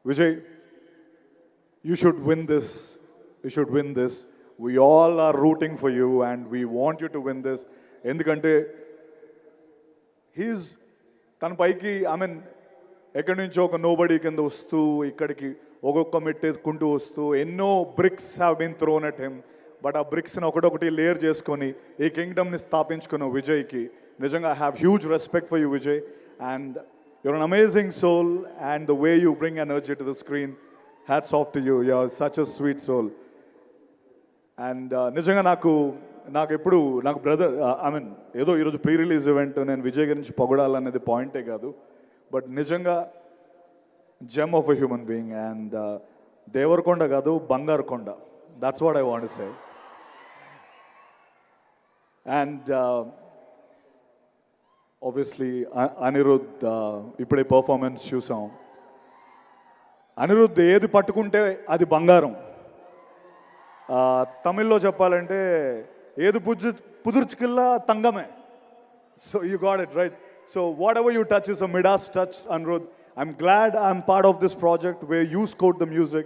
Vijay, you should win this. You should win this. We all are rooting for you and we want you to win this. ఎందుకంటే he's తన పైకి ఎక్కడి నుంచో ఒక nobody కింద వస్తూ ఇక్కడికి ఒక్కొక్క మెట్టేసుకుంటూ వస్తూ ఎన్నో bricks have been thrown at him. But ఆ బ్రిక్స్ని ఒకటొకటి లేయర్ చేసుకొని ఈ కింగ్డమ్ని స్థాపించుకున్న విజయ్కి నిజంగా I have huge respect for you Vijay. And your an amazing soul and the way you bring energy to the screen, hats off to you. You are such a sweet soul. And నిజంగా నాకు ఎప్పుడు నాకు brother ఏదో ఈరోజు pre release event, నేను విజయ్ గురించి పొగడాలనేది పాయింటే కాదు, బట్ నిజంగా gem of a human being. And Devarakonda కాదు, బంగారు కొండ. That's what I want to say. And obviously Anirudh, ఇప్పుడే పర్ఫార్మెన్స్ చూసాం. అనిరుద్ ఏది పట్టుకుంటే అది బంగారం. తమిళ్లో చెప్పాలంటే ఏది పుదుర్చుకిల్లా తంగమే. So you got it right. So whatever you touch is a Midas touch, Anirudh. I'm glad I'm part of this project where you scored the music.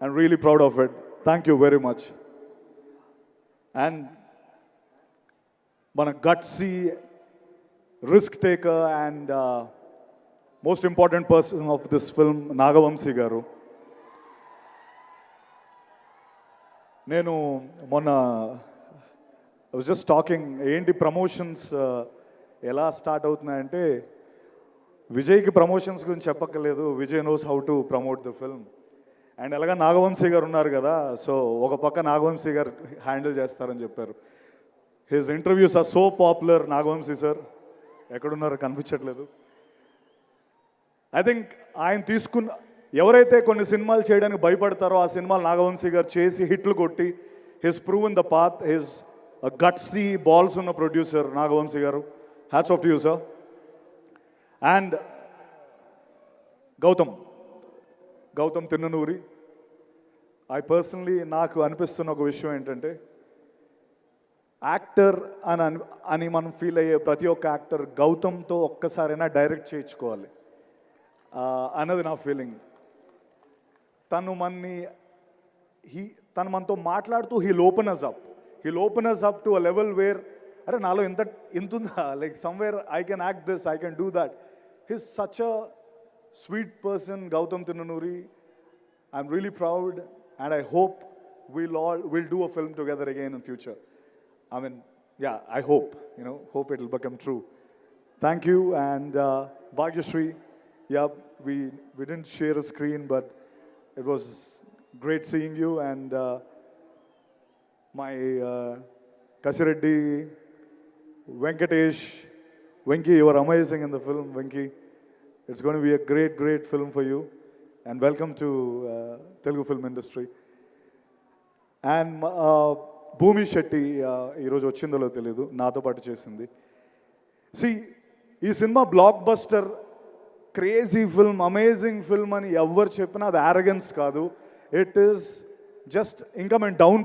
I'm really proud of it. Thank you very much. And మన gutsy, risk taker and most important person of this film, Nagavamsi garu. నేను మొన్న I was just talking, ఏంటి promotions ఎలా start అవుతున్నాయంటే, విజయ్కి promotions గురించి చెప్పక్కర్లేదు, Vijay knows how to promote the film. And ఎలాగా నాగవంశీ గారు ఉన్నారు కదా, సో ఒక పక్క నాగవంశీ గారు హ్యాండిల్ చేస్తారని చెప్పారు. His interviews are so popular. Nagavamsi sir ఎక్కడున్నారో కనిపించట్లేదు. ఐ థింక్ ఆయన తీసుకున్న, ఎవరైతే కొన్ని సినిమాలు చేయడానికి భయపడతారో ఆ సినిమాలు నాగవంశీ గారు చేసి హిట్లు కొట్టి, his proven the path, his gutsy balls ఉన్న ప్రొడ్యూసర్ నాగవంశీ గారు. Hats off to you sir. And Gautam Tinnanuri, I personally నాకు అనిపిస్తున్న ఒక విషయం ఏంటంటే, యాక్టర్ అని మనం ఫీల్ అయ్యే ప్రతి ఒక్క యాక్టర్ గౌతమ్తో ఒక్కసారైనా డైరెక్ట్ చేయించుకోవాలి అన్నది నా ఫీలింగ్. తను మనతో మాట్లాడుతూ he'll open us up to a level where, అరే నాలో ఇంత ఉందా, like somewhere I can act this, I can do that. He's such a sweet person, Gautam Tinnanuri. I'm really proud and I hope we'll do a film together again in future. I hope it will become true. Thank you. And Bhagyashree, yeah, we didn't share a screen, but it was great seeing you. And my Kasireddy, Venkatesh, Venki, you are amazing in the film, Venki. It's going to be a great film for you. And welcome to Telugu film industry. And భూమి శెట్టి ఈరోజు వచ్చిందో తెలియదు, నాతో పాటు చేసింది. ఈ cinema block buster, crazy film, amazing film అని ఎవరు చెప్పినా అది యారగెన్స్ కాదు. ఇట్ ఈస్ జస్ట్ ఇంకా మేము డౌన్